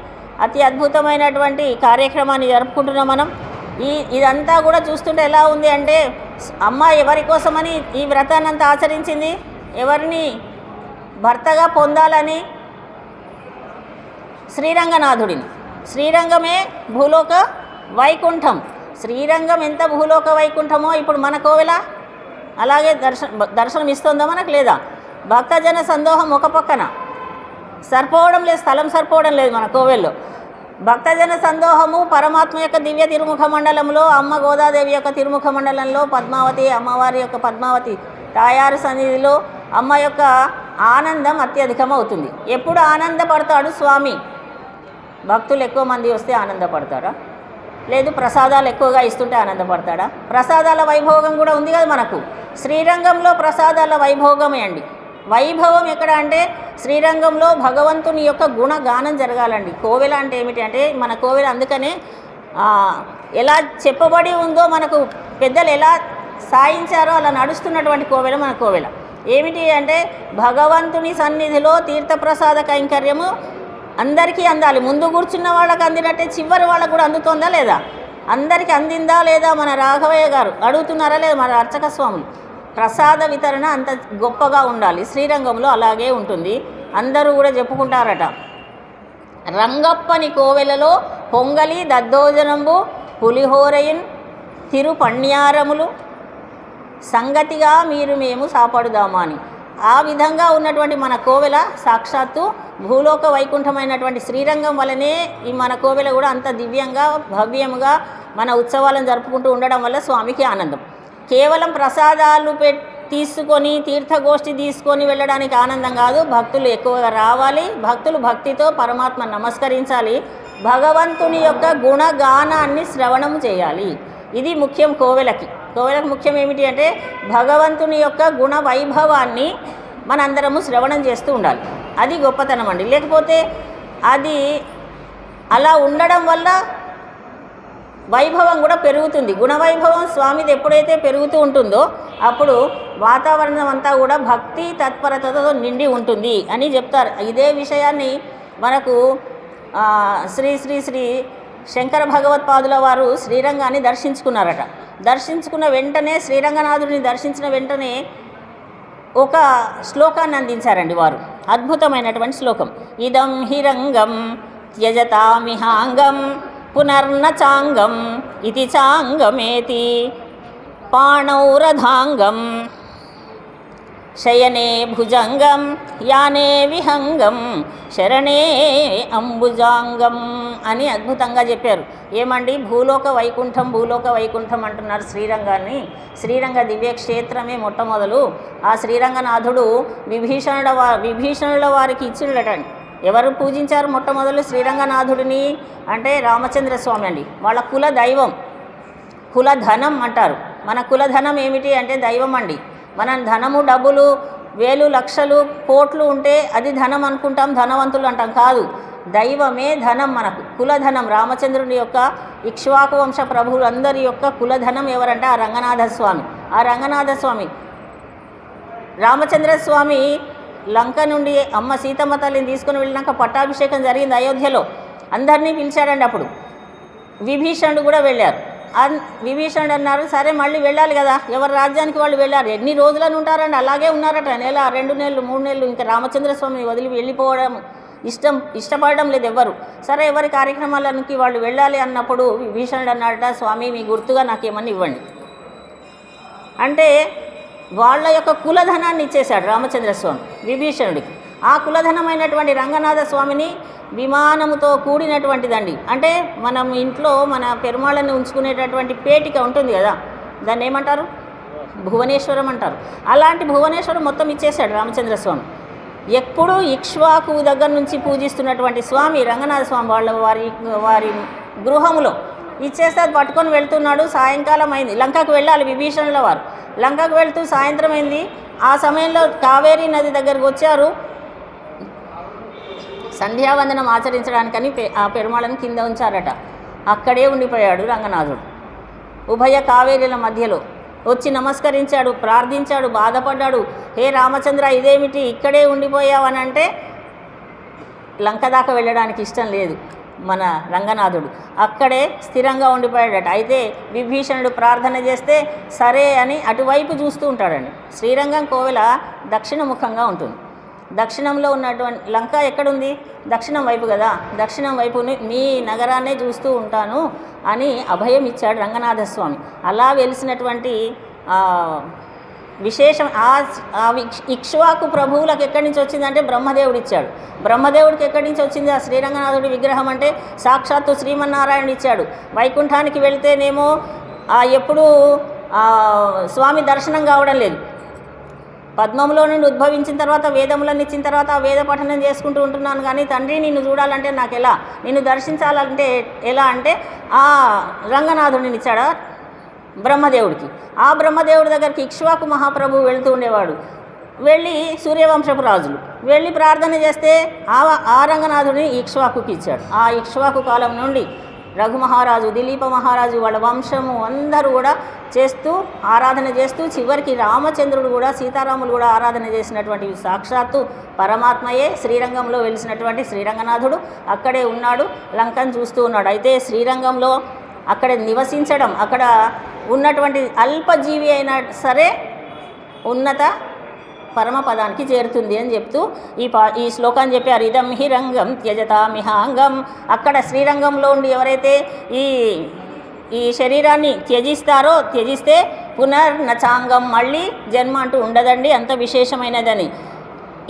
అతి అద్భుతమైనటువంటి కార్యక్రమాన్ని జరుపుకుంటున్నాం మనం. ఇదంతా కూడా చూస్తుంటే ఎలా ఉంది అంటే అమ్మ ఎవరి కోసమని ఈ వ్రతాన్నంతా ఆచరించింది? ఎవరిని భర్తగా పొందాలని? శ్రీరంగనాథుడిని. శ్రీరంగమే భూలోక వైకుంఠం. శ్రీరంగం ఎంత భూలోక వైకుంఠమో ఇప్పుడు మన కోవెల అలాగే దర్శనం ఇస్తుందా మనకు? లేదా? భక్తజన సందోహం ఒక పక్కన సరిపోవడం లేదు, స్థలం సరిపోవడం లేదు మన కోవెల్లో. భక్తజన సందోహము పరమాత్మ యొక్క దివ్య తిరుముఖ మండలంలో, అమ్మ గోదాదేవి యొక్క తిరుముఖ మండలంలో, పద్మావతి అమ్మవారి యొక్క పద్మావతి తాయారు సన్నిధిలో అమ్మ యొక్క ఆనందం అత్యధికమవుతుంది. ఎప్పుడు ఆనందపడతాడు స్వామి? భక్తులు ఎక్కువ మంది వస్తే ఆనందపడతాడా? లేదు ప్రసాదాలు ఎక్కువగా ఇస్తుంటే ఆనందపడతాడా? ప్రసాదాల వైభోగం కూడా ఉంది కదా మనకు. శ్రీరంగంలో ప్రసాదాల వైభోగమే అండి. వైభవం ఎక్కడ అంటే శ్రీరంగంలో భగవంతుని యొక్క గుణగానం జరగాలండి. కోవెల అంటే ఏమిటి అంటే మన కోవెల అందుకనే ఎలా చెప్పబడి ఉందో మనకు పెద్దలు ఎలా సాయించారో అలా నడుస్తున్నటువంటి కోవెల మన కోవెల. ఏమిటి అంటే భగవంతుని సన్నిధిలో తీర్థప్రసాద కైంకర్యము అందరికీ అందాలి. ముందు కూర్చున్న వాళ్ళకి అందినట్టే చివరి వాళ్ళకు కూడా అందుతోందా లేదా? అందరికీ అందిందా లేదా? మన రాఘవయ్య గారు అడుగుతున్నారా లేదా? మన అర్చక స్వాములు ప్రసాద వితరణ అంత గొప్పగా ఉండాలి. శ్రీరంగంలో అలాగే ఉంటుంది. అందరూ కూడా చెప్పుకుంటారట, రంగప్పని కోవెలలో పొంగలి దద్దోజనంబు పులిహోరయిన్ తిరుపణ్యారములు సంగతిగా మేము సాపడుదామా అని. ఆ విధంగా ఉన్నటువంటి మన కోవెల సాక్షాత్తు భూలోక వైకుంఠమైనటువంటి శ్రీరంగం వల్లనే ఈ మన కోవెల కూడా అంత దివ్యంగా భవ్యంగా మన ఉత్సవాలను జరుపుకుంటూ ఉండడం వల్ల స్వామికి ఆనందం. కేవలం ప్రసాదాలు తీసుకొని తీర్థగోష్ఠి తీసుకొని వెళ్ళడానికి ఆనందం కాదు. భక్తులు ఎక్కువగా రావాలి. భక్తులు భక్తితో పరమాత్మ నమస్కరించాలి. భగవంతుని యొక్క గుణగానాన్ని శ్రవణం చేయాలి. ఇది ముఖ్యం కోవెలకి. కోవెలకు ముఖ్యం ఏమిటి అంటే భగవంతుని యొక్క గుణ వైభవాన్ని మనందరము శ్రవణం చేస్తూ ఉండాలి. అది గొప్పతనం అండి. లేకపోతే అది అలా ఉండడం వల్ల వైభవం కూడా పెరుగుతుంది. గుణవైభవం స్వామిది ఎప్పుడైతే పెరుగుతూ ఉంటుందో అప్పుడు వాతావరణం అంతా కూడా భక్తి తత్పరతతో నిండి ఉంటుంది అని చెప్తారు. ఇదే విషయాన్ని మనకు శ్రీ శ్రీ శ్రీ శంకర భగవత్పాదుల వారు శ్రీరంగాన్ని దర్శించుకున్నారట. దర్శించుకున్న వెంటనే శ్రీరంగనాథుడిని దర్శించిన వెంటనే ఒక శ్లోకాన్ని అందించారండి వారు. అద్భుతమైనటువంటి శ్లోకం. ఇదం హిరంగం త్యజతామిహాంగం పునర్న చాంగం ఇది చాంగమేతి పాణౌరధాంగం శయనే భుజంగం యానే విహంగం శరణే అంబుజాంగం అని అద్భుతంగా చెప్పారు. ఏమండి, భూలోక వైకుంఠం అంటున్నారు శ్రీరంగాన్ని. శ్రీరంగ దివ్యక్షేత్రమే మొట్టమొదలు. ఆ శ్రీరంగనాథుడు విభీషణుల వారికి ఇచ్చినటండి. ఎవరు పూజించారు మొట్టమొదలు శ్రీరంగనాథుడిని అంటే రామచంద్రస్వామి అండి. వాళ్ళ కుల దైవం, కులధనం అంటారు. మన కులధనం ఏమిటి అంటే దైవం అండి. మనం ధనము డబ్బులు వేలు లక్షలు కోట్లు ఉంటే అది ధనం అనుకుంటాం, ధనవంతులు అంటాం. కాదు, దైవమే ధనం మనకు. కులధనం రామచంద్రుని యొక్క ఇక్ష్వాకు వంశ ప్రభువులందరి యొక్క కులధనం ఎవరంటే ఆ రంగనాథస్వామి. ఆ రంగనాథస్వామి రామచంద్రస్వామి లంక నుండి అమ్మ సీతమ్మ తల్లిని తీసుకుని వెళ్ళినాక పట్టాభిషేకం జరిగింది అయోధ్యలో. అందరినీ పిలిచాడండి. అప్పుడు విభీషణుడు కూడా వెళ్ళారు. విభీషణుడు అన్నారు, సరే మళ్ళీ వెళ్ళాలి కదా, ఎవరి రాజ్యానికి వాళ్ళు వెళ్ళారు. ఎన్ని రోజులను ఉంటారండి, అలాగే ఉన్నారట. నెల 2 నెలలు 3 నెలలు. ఇంకా రామచంద్రస్వామిని వదిలి వెళ్ళిపోవడం ఇష్టపడడం లేదు ఎవ్వరు. సరే ఎవరి కార్యక్రమాలకి వాళ్ళు వెళ్ళాలి అన్నప్పుడు విభీషణుడు అన్నాడట, స్వామి మీ గుర్తుగా నాకేమని ఇవ్వండి అంటే వాళ్ళ యొక్క కులధనాన్ని ఇచ్చేశాడు రామచంద్రస్వామి విభీషణుడికి. ఆ కులధనమైనటువంటి రంగనాథ స్వామిని విమానముతో కూడినటువంటిదండి. అంటే మనం ఇంట్లో మన పెరుమాళ్ళని ఉంచుకునేటటువంటి పేటిక ఉంటుంది కదా, దాన్ని ఏమంటారు, భువనేశ్వరం అంటారు. అలాంటి భువనేశ్వరం మొత్తం ఇచ్చేశాడు రామచంద్రస్వామి. ఎప్పుడూ ఇక్ష్వాకు దగ్గర నుంచి పూజిస్తున్నటువంటి స్వామి రంగనాథ స్వామి వారి గృహములో ఇచ్చేస్తే అది పట్టుకొని వెళ్తున్నాడు. సాయంకాలం అయింది, లంకకు వెళ్ళాలి విభీషణుల వారు. లంకకు వెళ్తూ సాయంత్రం అయింది. ఆ సమయంలో కావేరీ నది దగ్గరకు వచ్చారు. సంధ్యావందనం ఆచరించడానికని ఆ పెరుమాళను కింద ఉంచారట. అక్కడే ఉండిపోయాడు రంగనాథుడు. ఉభయ కావేరీల మధ్యలో వచ్చి నమస్కరించాడు, ప్రార్థించాడు, బాధపడ్డాడు. హే రామచంద్ర, ఇదేమిటి ఇక్కడే ఉండిపోయావని అంటే లంక దాకా వెళ్ళడానికి ఇష్టం లేదు మన రంగనాథుడు. అక్కడే స్థిరంగా ఉండిపోయాడట. అయితే విభీషణుడు ప్రార్థన చేస్తే సరే అని అటువైపు చూస్తూ ఉంటాడండి. శ్రీరంగం కోవెల దక్షిణ ముఖంగా ఉంటుంది. దక్షిణంలో ఉన్నటువంటి లంక ఎక్కడుంది, దక్షిణం వైపు కదా. దక్షిణం వైపు మీ నగరాన్నే చూస్తూ ఉంటాను అని అభయం ఇచ్చాడు రంగనాథస్వామి. అలా వెలిసినటువంటి విశేషం ఆ ఇక్ష్వాకు ప్రభువులకు ఎక్కడి నుంచి వచ్చిందంటే బ్రహ్మదేవుడు ఇచ్చాడు. బ్రహ్మదేవుడికి ఎక్కడి నుంచి వచ్చింది ఆ శ్రీరంగనాథుడి విగ్రహం అంటే సాక్షాత్తు శ్రీమన్నారాయణుడు ఇచ్చాడు. వైకుంఠానికి వెళ్తేనేమో ఎప్పుడూ స్వామి దర్శనం కావడం లేదు. పద్మంలో నుండి ఉద్భవించిన తర్వాత వేదములను ఇచ్చిన తర్వాత ఆ వేద పఠనం చేసుకుంటూ ఉంటున్నాను, కానీ తండ్రి నిన్ను చూడాలంటే నాకు ఎలా, నిన్ను దర్శించాలంటే ఎలా అంటే ఆ రంగనాథుడిని ఇచ్చాడా బ్రహ్మదేవుడికి. ఆ బ్రహ్మదేవుడి దగ్గరికి ఇక్ష్వాకు మహాప్రభువు వెళ్తూ ఉండేవాడు. వెళ్ళి సూర్యవంశపు రాజులు వెళ్ళి ప్రార్థన చేస్తే ఆ రంగనాథుడిని ఇక్ష్వాకుకి ఇచ్చాడు. ఆ ఇక్ష్వాకు కాలం నుండి రఘుమహారాజు, దిలీప మహారాజు, వాళ్ళ వంశము అందరూ కూడా చేస్తూ ఆరాధన చేస్తూ చివరికి రామచంద్రుడు కూడా, సీతారాములు కూడా ఆరాధన చేసినటువంటి సాక్షాత్తు పరమాత్మయే శ్రీరంగంలో వెలిసినటువంటి శ్రీరంగనాథుడు అక్కడే ఉన్నాడు. లంకను చూస్తూ ఉన్నాడు. అయితే శ్రీరంగంలో అక్కడ నివసించడం, అక్కడ ఉన్నటువంటి అల్పజీవి అయినా సరే ఉన్నత పరమపదానికి చేరుతుంది అని చెప్తూ ఈ శ్లోకాన్ని చెప్పారు. ఇదం హిరంగం త్యజతామిహాంగం. అక్కడ శ్రీరంగంలో ఉండి ఎవరైతే ఈ శరీరాన్ని త్యజిస్తే పునర్నచాంగం, మళ్ళీ జన్మ అంటూ ఉండదండి, అంత విశేషమైనదని.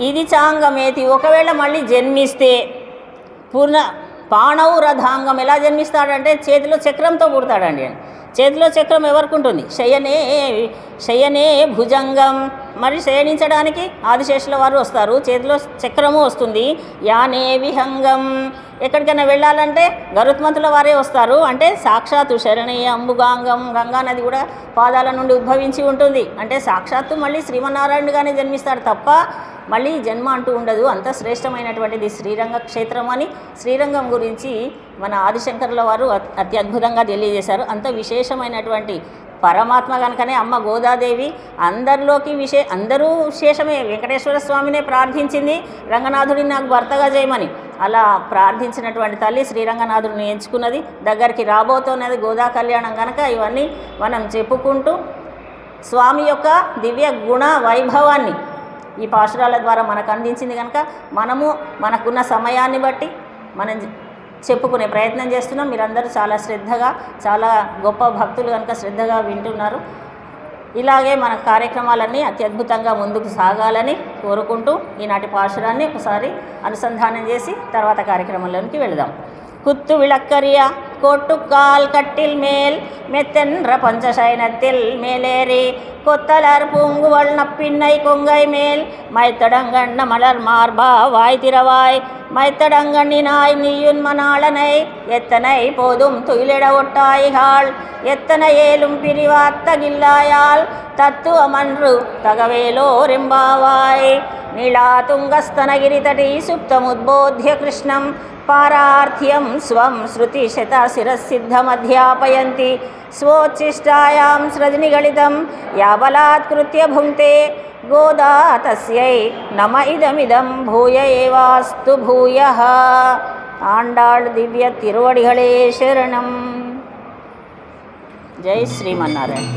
ఇది చాంగమేతి, ఒకవేళ మళ్ళీ జన్మిస్తే పాణౌరధాంగం. ఎలా జన్మిస్తాడంటే చేతిలో చక్రంతో పుడతాడండి అని. చేతిలో చక్రం ఎవరికి ఉంటుంది, శయనే భుజంగం. మరి శయనించడానికి ఆదిశేషుల వారు వస్తారు, చేతిలో చక్రము వస్తుంది. యానే విహంగం, ఎక్కడికైనా వెళ్ళాలంటే గరుత్మంతుల వారే వస్తారు. అంటే సాక్షాత్తు శరణే అంబుగాంగం, గంగా నది కూడా పాదాల నుండి ఉద్భవించి ఉంటుంది. అంటే సాక్షాత్తు మళ్ళీ శ్రీమన్నారాయణుడిగానే జన్మిస్తాడు తప్ప మళ్ళీ జన్మ అంటూ ఉండదు. అంత శ్రేష్టమైనటువంటిది శ్రీరంగ క్షేత్రం అని శ్రీరంగం గురించి మన ఆదిశంకరుల వారు అత్యద్భుతంగా తెలియజేశారు. అంత విశేషమైనటువంటి పరమాత్మ కనుకనే అమ్మ గోదాదేవి అందరిలోకి అందరూ విశేషమే. వెంకటేశ్వర స్వామినే ప్రార్థించింది రంగనాథుడిని నాకు భర్తగా చేయమని. అలా ప్రార్థించినటువంటి తల్లి శ్రీరంగనాథుడిని ఎంచుకున్నది. దగ్గరికి రాబోతున్నది గోదా కళ్యాణం కనుక ఇవన్నీ మనం చెప్పుకుంటూ స్వామి యొక్క దివ్య గుణ వైభవాన్ని ఈ పాశురాల ద్వారా మనకు అందించింది కనుక మనము మనకున్న సమయాన్ని బట్టి మనం చెప్పుకునే ప్రయత్నం చేస్తున్నాం. మీరందరూ చాలా శ్రద్ధగా, చాలా గొప్ప భక్తులు కనుక శ్రద్ధగా వింటున్నారు. ఇలాగే మన కార్యక్రమాలన్నీ అత్యద్భుతంగా ముందుకు సాగాలని కోరుకుంటూ ఈనాటి పాశురాన్ని ఒకసారి అనుసంధానం చేసి తర్వాత కార్యక్రమంలోనికి వెళదాం. குத்து விளக்கரிய கோட்டுக்கால் கட்டில் மேல் மெத்தென்ற பஞ்சசைனத்தில் மேலேறி கொத்தலர் பூங்குவள் நப்பின்னை கொங்கை மேல் மைத்தடங்கண்ண மலர் மார்பா வாய் திறவாய் மைத்தடங்கண்ணினாய் நீயுன் மணாளனை எத்தனை போதும் துயிலிட ஒட்டாய்காள் எத்தனை ஏலும் பிரிவாத்தகில்லாயால் தத்துவமன்று தகவேலோரெம்பாவாய் நீளா துங்கஸ்தனகிரிதடி சுப்தமுద్బోధ్య కృష్ణం పారార్థ్యం స్వం శృతిశతశిరసిద్ధమధ్యాపయంతి స్వోచ్ఛిష్టాయాం సృజనిగళితం యాబలాత్కృత్య భుంక్తే గోదా తస్యై నమ ఇదమిదం భూయ ఏవాస్తు భూయః. ఆండాళ్ దివ్య తిరువడిகளே శరణం. జై శ్రీమన్నారాయణ.